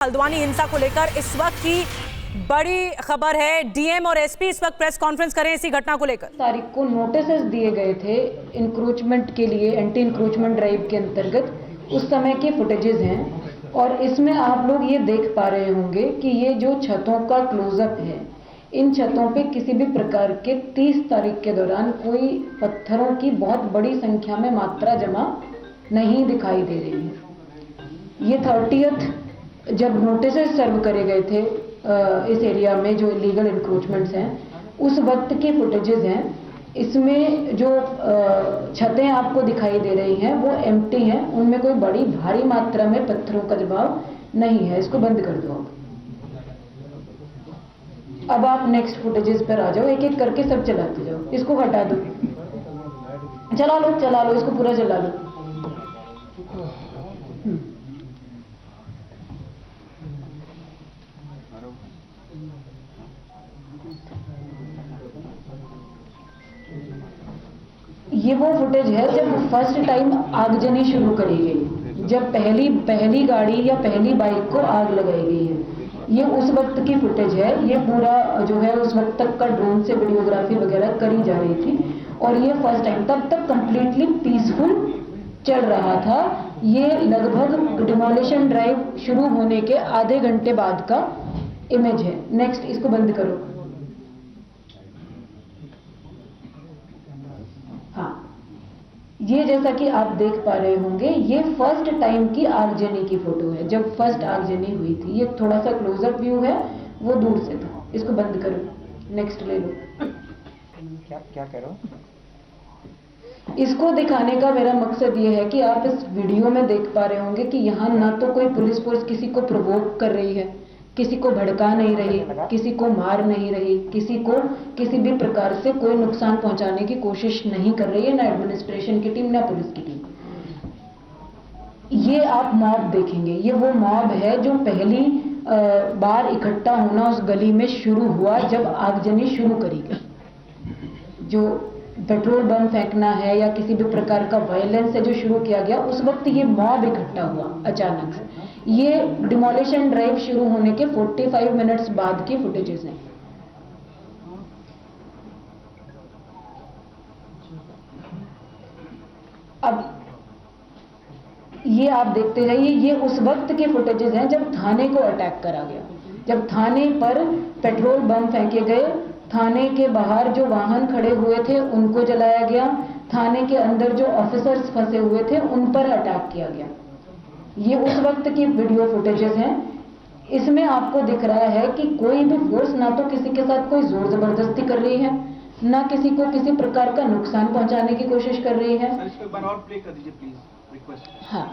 हल्द्वानी हिंसा को लेकर इस वक्त की बड़ी खबर है। डीएम और एसपी इस वक्त प्रेस कॉन्फ्रेंस करें इसी घटना को लेकर। तारीख को नोटिस दिए गए थे इंक्रोचमेंट के लिए, एंटी इंक्रोचमेंट ड्राइव के अंतर्गत। उस समय के फुटेजेस हैं और इसमें आप लोग ये देख पा रहे होंगे कि ये जो छतों का क्लोजअप है, इन छतों पे किसी भी प्रकार के 30 तारीख के दौरान कोई पत्थरों की बहुत बड़ी संख्या में मात्रा जमा नहीं दिखाई दे रही है। ये 30th जब नोटिस सर्व करे गए थे इस एरिया में जो इलीगल इंक्रोचमेंट्स हैं, उस वक्त के फुटेजेस हैं। इसमें जो छतें आपको दिखाई दे रही हैं वो एम्प्टी हैं, उनमें कोई बड़ी भारी मात्रा में पत्थरों का जमाव नहीं है। इसको बंद कर दो। अब आप नेक्स्ट फुटेजेस पर आ जाओ, एक एक करके सब चलाते जाओ। इसको हटा दो, चला लो, इसको पूरा चला लो। ये वो फुटेज है जब फर्स्ट टाइम आगजनी शुरू करी गई, जब पहली गाड़ी या पहली बाइक को आग लगाई गई है। ये उस वक्त की फुटेज है। ये पूरा जो है उस वक्त तक का ड्रोन से वीडियोग्राफी वगैरह करी जा रही थी और ये फर्स्ट टाइम, तब तक कंप्लीटली पीसफुल चल रहा था। ये लगभग डिमोलिशन ड्राइव शुरू होने के आधे घंटे बाद का इमेज है। नेक्स्ट, इसको बंद करो। हाँ, ये जैसा कि आप देख पा रहे होंगे, ये फर्स्ट टाइम की आगजनी की फोटो है, जब फर्स्ट आगजनी हुई थी। ये थोड़ा सा क्लोजअप व्यू है, वो दूर से था। इसको बंद करो, नेक्स्ट ले लो। क्या कह रहे हो? इसको दिखाने का मेरा मकसद ये है कि आप इस वीडियो में देख पा रहे होंगे कि यहाँ ना तो कोई पुलिस फोर्स किसी को प्रोवोक कर रही है, किसी को भड़का नहीं रही, किसी को मार नहीं रही, किसी को किसी भी प्रकार से कोई नुकसान पहुंचाने की कोशिश नहीं कर रही है, ना एडमिनिस्ट्रेशन की टीम ना पुलिस की टीम। ये आप मॉब देखेंगे, ये वो मॉब है जो पहली बार इकट्ठा होना उस गली में शुरू हुआ जब आगजनी शुरू करी गई। जो पेट्रोल बम फेंकना है या किसी भी प्रकार का वायलेंस है जो शुरू किया गया, उस वक्त ये मॉब इकट्ठा हुआ अचानक से। ये डिमोलिशन ड्राइव शुरू होने के 45 मिनट्स बाद की फुटेजेस हैं। अब ये आप देखते जाइए, ये उस वक्त के फुटेजेस हैं जब थाने को अटैक करा गया, जब थाने पर पेट्रोल बम फेंके गए, थाने के बाहर जो वाहन खड़े हुए थे उनको जलाया गया, थाने के अंदर जो ऑफिसर्स फंसे हुए थे उन पर अटैक किया गया। ये उस वक्त की वीडियो फुटेजेस हैं। इसमें आपको दिख रहा है कि कोई भी फोर्स ना तो किसी के साथ कोई जोर जबरदस्ती कर रही है, ना किसी को किसी प्रकार का नुकसान पहुंचाने की कोशिश कर रही है। इसको एक बार और प्ले कर दीजिए प्लीज, रिक्वेस्ट। हाँ,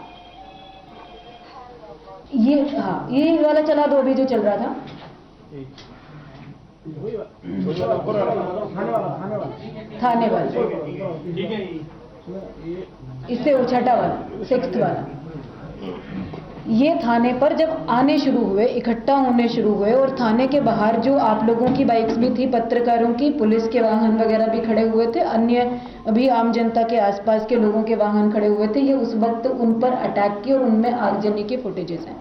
ये वाला चला दो, अभी जो चल रहा था। थाने वाला, इससे छठा वाला, 6th वाला। ये थाने पर जब आने शुरू हुए, इकट्ठा होने शुरू हुए और थाने के बाहर जो आप लोगों की बाइक्स भी थी, पत्रकारों की, पुलिस के वाहन वगैरह भी खड़े हुए थे, अन्य अभी आम जनता के आसपास के लोगों के वाहन खड़े हुए थे। ये उस वक्त उन पर अटैक किए और उनमें आगजनी के फुटेजेस हैं।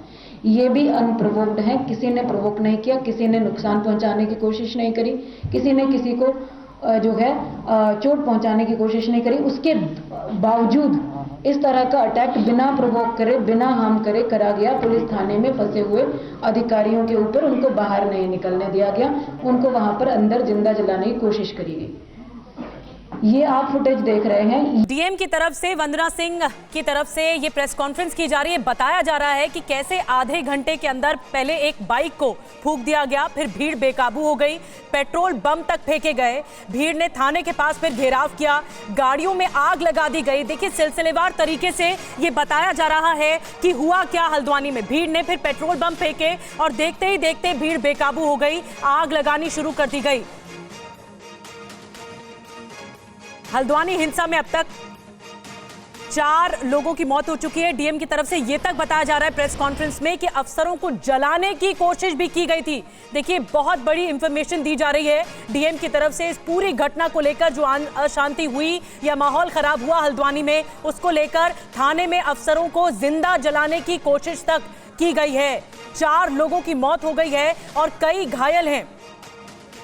ये भी अनप्रोवोक्ड है, किसी ने प्रोवोक नहीं किया, किसी ने नुकसान पहुंचाने की कोशिश नहीं करी, किसी ने किसी को जो है चोट पहुंचाने की कोशिश नहीं करी। उसके बावजूद इस तरह का अटैक बिना प्रोवोक करे, बिना हार्म करे करा गया। पुलिस थाने में फंसे हुए अधिकारियों के ऊपर, उनको बाहर नहीं निकलने दिया गया, उनको वहां पर अंदर जिंदा जलाने की कोशिश करी गई। ये आप फुटेज देख रहे हैं। डीएम की तरफ से, वंदना सिंह की तरफ से ये प्रेस कॉन्फ्रेंस की जा रही है। बताया जा रहा है कि कैसे आधे घंटे के अंदर पहले एक बाइक को फूंक दिया गया, फिर भीड़ बेकाबू हो गई, पेट्रोल बम तक फेंके गए, भीड़ ने थाने के पास फिर घेराव किया, गाड़ियों में आग लगा दी गई। देखिए, सिलसिलेवार तरीके से ये बताया जा रहा है कि हुआ क्या हल्द्वानी में। भीड़ ने फिर पेट्रोल बम फेंके और देखते ही देखते भीड़ बेकाबू हो गई, आग लगानी शुरू कर दी गई। हल्द्वानी हिंसा में अब तक 4 लोगों की मौत हो चुकी है। डीएम की तरफ से यह तक बताया जा रहा है प्रेस कॉन्फ्रेंस में कि अफसरों को जलाने की कोशिश भी की गई थी। देखिए, बहुत बड़ी इंफॉर्मेशन दी जा रही है डीएम की तरफ से इस पूरी घटना को लेकर। जो अशांति हुई या माहौल खराब हुआ हल्द्वानी में, उसको लेकर थाने में अफसरों को जिंदा जलाने की कोशिश तक की गई है। 4 लोगों की मौत हो गई है और कई घायल हैं।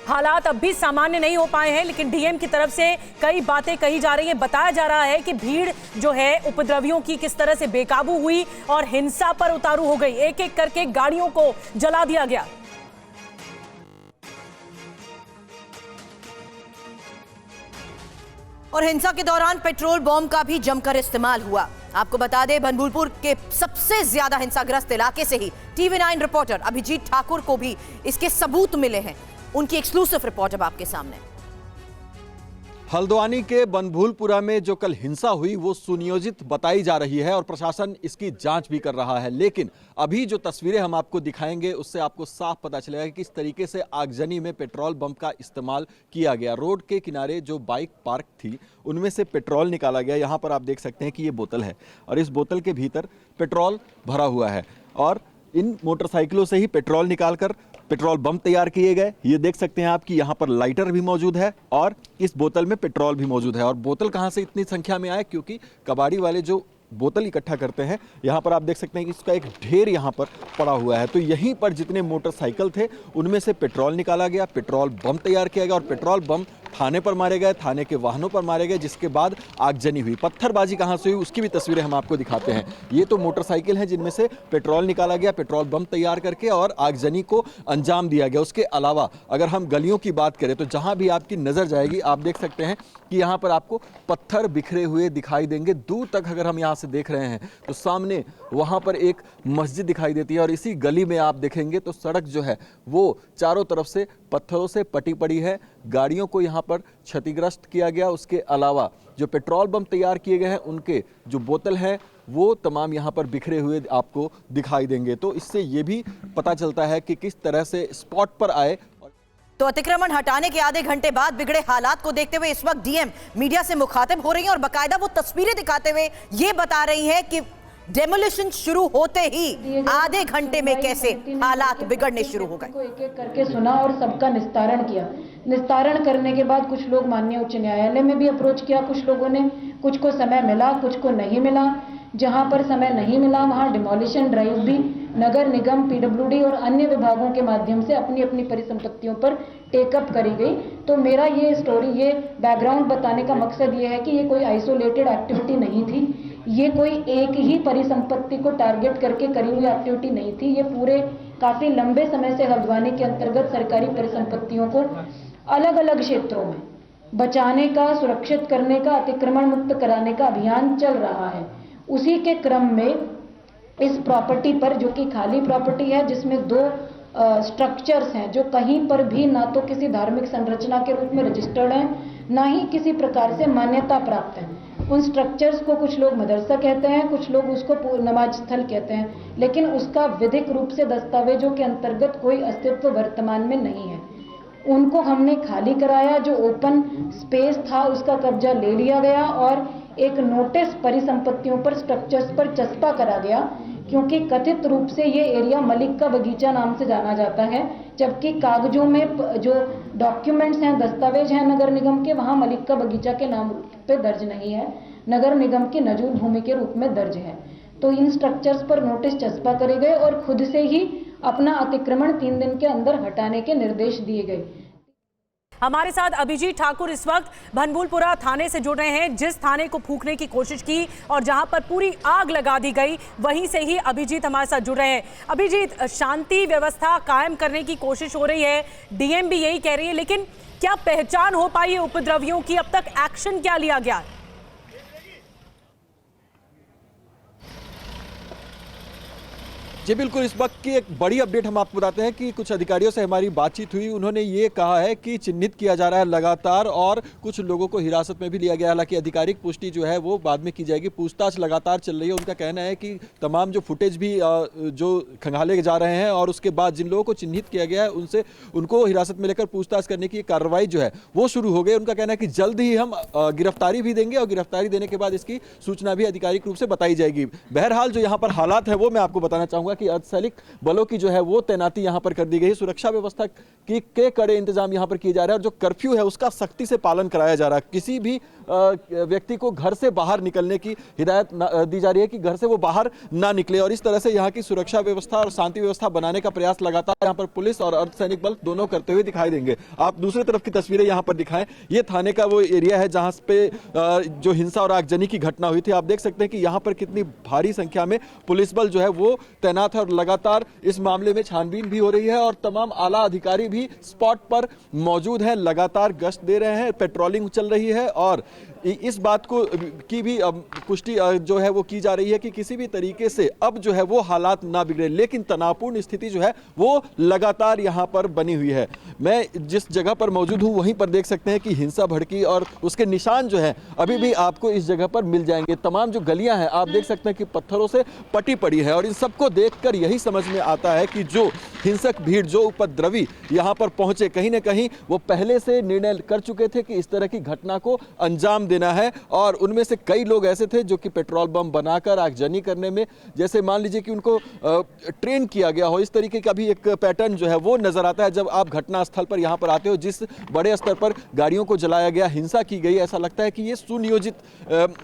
हालात अब भी सामान्य नहीं हो पाए हैं, लेकिन डीएम की तरफ से कई बातें कही जा रही हैं। बताया जा रहा है कि भीड़ जो है उपद्रवियों की किस तरह से बेकाबू हुई और हिंसा पर उतारू हो गई। एक एक करके गाड़ियों को जला दिया गया। और हिंसा के दौरान पेट्रोल बॉम्ब का भी जमकर इस्तेमाल हुआ। आपको बता दें, भनभूलपुर के सबसे ज्यादा हिंसाग्रस्त इलाके से ही TV9 रिपोर्टर अभिजीत ठाकुर को भी इसके सबूत मिले हैं। उनकी एक्सक्लूसिव रिपोर्ट अब आपके सामने। हल्द्वानी के बनभूलपुरा में जो कल हिंसा हुई वो सुनियोजित बताई जा रही है और प्रशासन इसकी जांच भी कर रहा है, लेकिन अभी जो तस्वीरें हम आपको दिखाएंगे उससे आपको साफ पता चलेगा कि किस तरीके से आगजनी में पेट्रोल पंप का इस्तेमाल किया गया। रोड के किनारे जो बाइक पार्क थी उनमें से पेट्रोल निकाला गया। यहाँ पर आप देख सकते हैं कि ये बोतल है और इस बोतल के भीतर पेट्रोल भरा हुआ है और इन मोटरसाइकिलों से ही पेट्रोल निकालकर पेट्रोल बम तैयार किए गए। ये देख सकते हैं आप कि यहाँ पर लाइटर भी मौजूद है और इस बोतल में पेट्रोल भी मौजूद है। और बोतल कहाँ से इतनी संख्या में आए, क्योंकि कबाड़ी वाले जो बोतल इकट्ठा करते हैं, यहाँ पर आप देख सकते हैं कि इसका एक ढेर यहाँ पर पड़ा हुआ है। तो यहीं पर जितने मोटरसाइकिल थे उनमें से पेट्रोल निकाला गया, पेट्रोल बम तैयार किया गया और पेट्रोल बम थाने पर मारे गए, थाने के वाहनों पर मारे गए, जिसके बाद आगजनी हुई। पत्थरबाजी कहाँ से हुई उसकी भी तस्वीरें हम आपको दिखाते हैं। ये तो मोटरसाइकिल हैं जिनमें से पेट्रोल निकाला गया, पेट्रोल बम तैयार करके और आगजनी को अंजाम दिया गया। उसके अलावा अगर हम गलियों की बात करें तो जहाँ भी आपकी नज़र जाएगी आप देख सकते हैं कि यहाँ पर आपको पत्थर बिखरे हुए दिखाई देंगे। दूर तक अगर हम यहाँ से देख रहे हैं तो सामने वहाँ पर एक मस्जिद दिखाई देती है और इसी गली में आप देखेंगे तो सड़क जो है वो चारों तरफ से पत्थरों से पटी पड़ी है। गाड़ियों को यहाँ पर क्षतिग्रस्त किया गया। उसके अलावा जो पेट्रोल बम तैयार किए गए हैं उनके जो बोतल हैं वो तमाम यहाँ पर बिखरे हुए आपको दिखाई देंगे। तो इससे ये भी पता चलता है कि किस तरह से स्पॉट पर आए। तो अतिक्रमण हटाने के आधे घंटे बाद बिगड़े हालात को देखते हुए इस वक्त डीएम मीडिया से मुखातिब हो रही हैं और बाकायदा वो तस्वीरें दिखाते हुए ये बता रही हैं कि डेमोलिशन शुरू होते ही आधे घंटे में कैसे हालात बिगड़ने शुरू हो गए। एक एक करके सुना और सबका निस्तारण किया। निस्तारण करने के बाद कुछ लोग माननीय उच्च न्यायालय में भी अप्रोच किया। कुछ लोगों ने, कुछ को समय मिला, कुछ को नहीं मिला। जहां पर समय नहीं मिला वहां डिमोलिशन ड्राइव भी नगर निगम, पीडब्ल्यूडी और अन्य विभागों के माध्यम से अपनी अपनी परिसंपत्तियों पर टेकअप करी गई। तो मेरा ये स्टोरी, ये बैकग्राउंड बताने का मकसद ये है कि ये कोई आइसोलेटेड एक्टिविटी नहीं थी, ये कोई एक ही परिसंपत्ति को टारगेट करके करी हुई एक्टिविटी नहीं थी। ये पूरे काफी लंबे समय से हल्द्वानी के अंतर्गत सरकारी परिसंपत्तियों को अलग अलग क्षेत्रों में बचाने का, सुरक्षित करने का, अतिक्रमण मुक्त कराने का अभियान चल रहा है। उसी के क्रम में इस प्रॉपर्टी पर, जो कि खाली प्रॉपर्टी है जिसमें 2 स्ट्रक्चर्स हैं जो कहीं पर भी ना तो किसी धार्मिक संरचना के रूप में रजिस्टर्ड हैं, ना ही किसी प्रकार से मान्यता प्राप्त हैं। उन स्ट्रक्चर्स को कुछ लोग मदरसा कहते हैं, कुछ लोग उसको नमाज स्थल कहते हैं, लेकिन उसका विधिक रूप से दस्तावेजों के अंतर्गत कोई अस्तित्व वर्तमान में नहीं है। उनको हमने खाली कराया, जो ओपन स्पेस था उसका कब्जा ले लिया गया और एक नोटिस परिसंपत्तियों पर, स्ट्रक्चर्स पर चस्पा करा गया, क्योंकि कथित रूप से ये एरिया मलिक का बगीचा नाम से जाना जाता है, जबकि कागजों में जो डॉक्यूमेंट्स हैं, दस्तावेज हैं नगर निगम के, वहाँ मलिक का बगीचा के नाम पे दर्ज नहीं है, नगर निगम की नजूल भूमि के रूप में दर्ज है। तो इन स्ट्रक्चर्स पर नोटिस चस्पा करे गए और खुद से ही अपना अतिक्रमण 3 दिन के अंदर हटाने के निर्देश दिए गए। हमारे साथ अभिजीत ठाकुर इस वक्त भनभूलपुरा थाने से जुड़ रहे हैं, जिस थाने को फूंकने की कोशिश की और जहां पर पूरी आग लगा दी गई, वहीं से ही अभिजीत हमारे साथ जुड़ रहे हैं। अभिजीत, शांति व्यवस्था कायम करने की कोशिश हो रही है, डीएम भी यही कह रही है, लेकिन क्या पहचान हो पाई है उपद्रवियों की? अब तक एक्शन क्या लिया गया? जी बिल्कुल, इस वक्त की एक बड़ी अपडेट हम आपको बताते हैं कि कुछ अधिकारियों से हमारी बातचीत हुई। उन्होंने ये कहा है कि चिन्हित किया जा रहा है लगातार और कुछ लोगों को हिरासत में भी लिया गया। हालांकि आधिकारिक पुष्टि जो है वो बाद में की जाएगी। पूछताछ लगातार चल रही है। उनका कहना है कि तमाम जो फुटेज भी जो खंगाले जा रहे हैं और उसके बाद जिन लोगों को चिन्हित किया गया है उनको हिरासत में लेकर पूछताछ करने की कार्रवाई जो है वो शुरू हो गई। उनका कहना है कि जल्द ही हम गिरफ्तारी भी देंगे और गिरफ्तारी देने के बाद इसकी सूचना भी आधिकारिक रूप से बताई जाएगी। बहरहाल जो यहाँ पर हालात है वो मैं आपको बताना चाहूँगा चाहूंगा कि अर्धसैनिक बलों की जो है वो तैनाती यहाँ पर कर दी गई है। सुरक्षा व्यवस्था के कड़े इंतजाम यहाँ पर किए जा रहे हैं और जो कर्फ्यू है उसका सख्ती से पालन कराया जा रहा है। किसी भी व्यक्ति को घर से बाहर निकलने की हिदायत दी जा रही है कि घर से वो बाहर ना निकले, और इस तरह से यहाँ की सुरक्षा व्यवस्था और शांति व्यवस्था बनाने का प्रयास लगातार यहाँ पर पुलिस और अर्धसैनिक बल दोनों करते हुए दिखाई देंगे। आप दूसरी तरफ की तस्वीरें यहाँ पर दिखाएं, ये थाने का वो एरिया है जहां पे जो हिंसा और आगजनी की घटना हुई थी। आप देख सकते हैं कि यहाँ पर कितनी भारी संख्या में पुलिस बल जो है वो तैनात है और लगातार इस मामले में छानबीन भी हो रही है और तमाम आला अधिकारी भी स्पॉट पर मौजूद हैं, लगातार गश्त दे रहे हैं, पेट्रोलिंग चल रही है और इस बात को की भी पुष्टि जो है वो की जा रही है कि किसी भी तरीके से अब जो है वो हालात ना बिगड़े, लेकिन तनावपूर्ण स्थिति जो है वो लगातार यहाँ पर बनी हुई है। मैं जिस जगह पर मौजूद हूँ वहीं पर देख सकते हैं कि हिंसा भड़की और उसके निशान जो है अभी भी आपको इस जगह पर मिल जाएंगे। तमाम जो गलियां हैं आप देख सकते हैं कि पत्थरों से पटी पड़ी है और इन सबको देखकर यही समझ में आता है कि जो हिंसक भीड़, जो उपद्रवी यहाँ पर पहुंचे, कहीं ना कहीं वो पहले से निर्णय कर चुके थे कि इस तरह की घटना को अंजाम देना है और उनमें से कई लोग ऐसे थे जो कि पेट्रोल बम बनाकर आगजनी करने में, जैसे मान लीजिए कि उनको ट्रेन किया गया हो, इस तरीके का भी एक पैटर्न जो है वो नजर आता है जब आप घटना स्थल पर यहाँ पर आते हो। जिस बड़े स्तर पर गाड़ियों को जलाया गया, हिंसा की गई, ऐसा लगता है कि ये सुनियोजित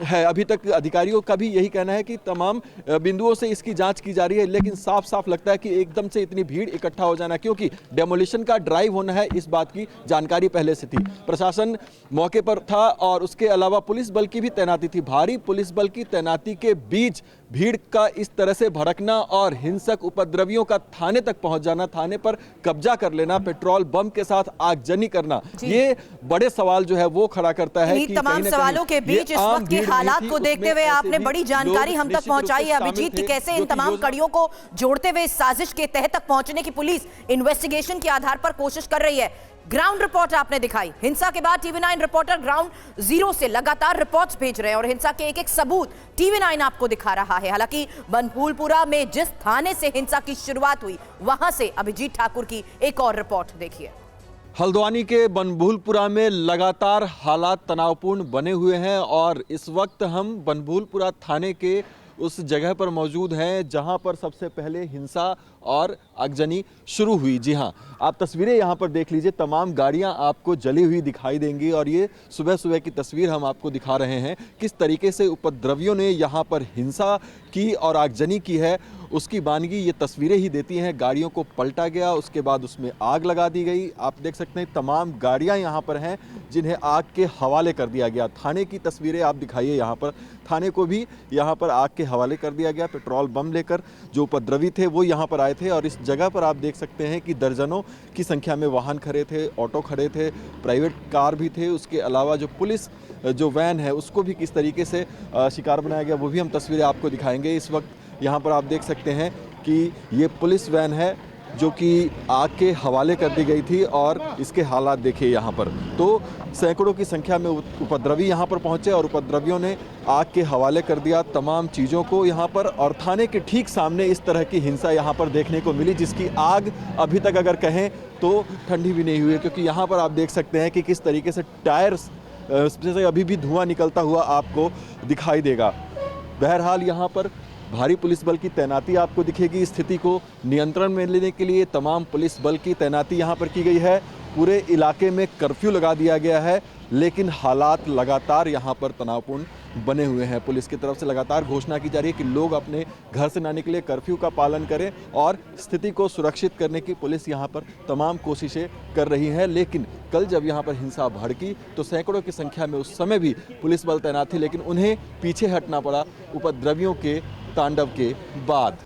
है। अभी तक अधिकारियों का भी यही कहना है कि तमाम बिंदुओं से इसकी जांच की जा रही है, लेकिन साफ साफ लगता है कि एकदम से इतनी भीड़ इकट्ठा हो जाना, क्योंकि डेमोलिशन का ड्राइव होना है, इस बात की जानकारी पहले से थी। प्रशासन मौके पर था और उसके अलावा पुलिस बल की भी तैनाती थी। भारी पुलिस बल की तैनाती के बीच भीड़ का इस तरह से भड़कना और हिंसक उपद्रवियों का थाने तक पहुंच जाना, थाने पर कब्जा कर लेना, पेट्रोल बम के साथ आगजनी करना, ये बड़े सवाल जो है वो खड़ा करता है कि तमाम सवालों के बीच इस वक्त के हालात को देखते हुए आपने बड़ी जानकारी हम तक पहुंचाई है अभिजीत कि कैसे इन तमाम कड़ियों को जोड़ते हुए साजिश के तह तक पहुंचने की पुलिस इन्वेस्टिगेशन के आधार पर कोशिश कर रही है। ग्राउंड रिपोर्ट आपने दिखाई, हिंसा के बाद TV9 रिपोर्टर ग्राउंड जीरो से लगातार रिपोर्ट्स भेज रहे हैं और हिंसा के एक एक सबूत TV9 आपको दिखा रहा है। हालांकि बनभूलपुरा में जिस थाने से हिंसा की शुरुआत हुई वहां से अभिजीत ठाकुर की एक और रिपोर्ट देखिए। हल्द्वानी के बनभूलपुरा में लगातार हालात तनावपूर्ण बने हुए हैं और इस वक्त हम बनभूलपुरा थाने के उस जगह पर मौजूद हैं जहां पर सबसे पहले हिंसा और आगजनी शुरू हुई। जी हां, आप तस्वीरें यहां पर देख लीजिए, तमाम गाड़ियां आपको जली हुई दिखाई देंगी और ये सुबह सुबह की तस्वीर हम आपको दिखा रहे हैं किस तरीके से उपद्रवियों ने यहां पर हिंसा की और आगजनी की है। उसकी बानगी ये तस्वीरें ही देती हैं। गाड़ियों को पलटा गया, उसके बाद उसमें आग लगा दी गई। आप देख सकते हैं तमाम गाड़ियां यहां पर हैं जिन्हें आग के हवाले कर दिया गया। थाने की तस्वीरें आप दिखाइए, यहां पर थाने को भी यहां पर आग के हवाले कर दिया गया। पेट्रोल बम लेकर जो उपद्रवी थे वो यहां पर आए थे और इस जगह पर आप देख सकते हैं कि दर्जनों की संख्या में वाहन खड़े थे, ऑटो खड़े थे, प्राइवेट कार भी थे। उसके अलावा जो पुलिस जो वैन है उसको भी किस तरीके से शिकार बनाया गया वो भी हम तस्वीरें आपको दिखाएंगे। इस वक्त यहाँ पर आप देख सकते हैं कि ये पुलिस वैन है जो कि आग के हवाले कर दी गई थी और इसके हालात देखिए यहाँ पर। तो सैकड़ों की संख्या में उपद्रवी यहाँ पर पहुँचे और उपद्रवियों ने आग के हवाले कर दिया तमाम चीज़ों को यहाँ पर। और थाने के ठीक सामने इस तरह की हिंसा यहाँ पर देखने को मिली जिसकी आग अभी तक अगर कहें तो ठंडी भी नहीं हुई है, क्योंकि यहाँ पर आप देख सकते हैं कि किस तरीके से टायर्स से अभी भी धुआं निकलता हुआ आपको दिखाई देगा। बहरहाल यहाँ पर भारी पुलिस बल की तैनाती आपको दिखेगी। स्थिति को नियंत्रण में लेने के लिए तमाम पुलिस बल की तैनाती यहाँ पर की गई है। पूरे इलाके में कर्फ्यू लगा दिया गया है, लेकिन हालात लगातार यहाँ पर तनावपूर्ण बने हुए हैं। पुलिस की तरफ से लगातार घोषणा की जा रही है कि लोग अपने घर से ना निकले, कर्फ्यू का पालन करें और स्थिति को सुरक्षित करने की पुलिस यहाँ पर तमाम कोशिशें कर रही है। लेकिन कल जब यहाँ पर हिंसा भड़की तो सैकड़ों की संख्या में उस समय भी पुलिस बल तैनात थे, लेकिन उन्हें पीछे हटना पड़ा उपद्रवियों के तांडव के बाद।